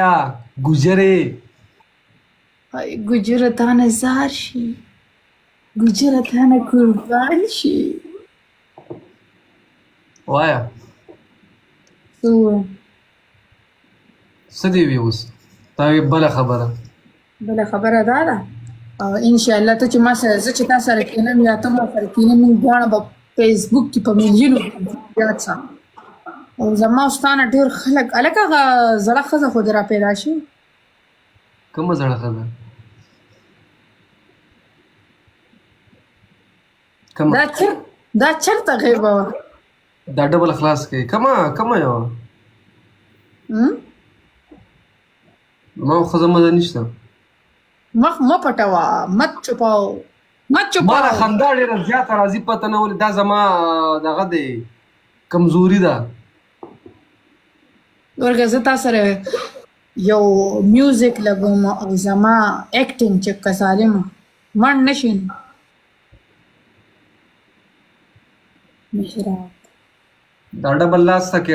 یا ګجرې ګجرتانه زار شي ګجرتانه قربان شي وایا څه ووایم څه دې وي اوس تا وی بله خبره بله خبره دا ده انشاءالله ته چې ما سره زه چې تا سره کښېنم یا ته ما سره کښېنې موږ دواړه به فیسبوک کې په میلیونو یاد سه او زما او ستا نه ډېر خلک هلکه هغه زړه ښځه خو دې را پیدا شي کومه زړه ښځه کومه دا چېرته غیبه وه دا ډبل خلاص کوي کومه یوه ما خو ښځه مزه نشته مخ مه پټوه مت چوپاو مت ما چوپاو له خندا ډېره زیاته راځي پته نه ولې دا زما دغه دی کمزوري ده ورګه زه تا سره یو میوزیک لګوم او زما اکټینګ چې که سالم مړ نه شي نو محراب دا ډبل لاس ته کې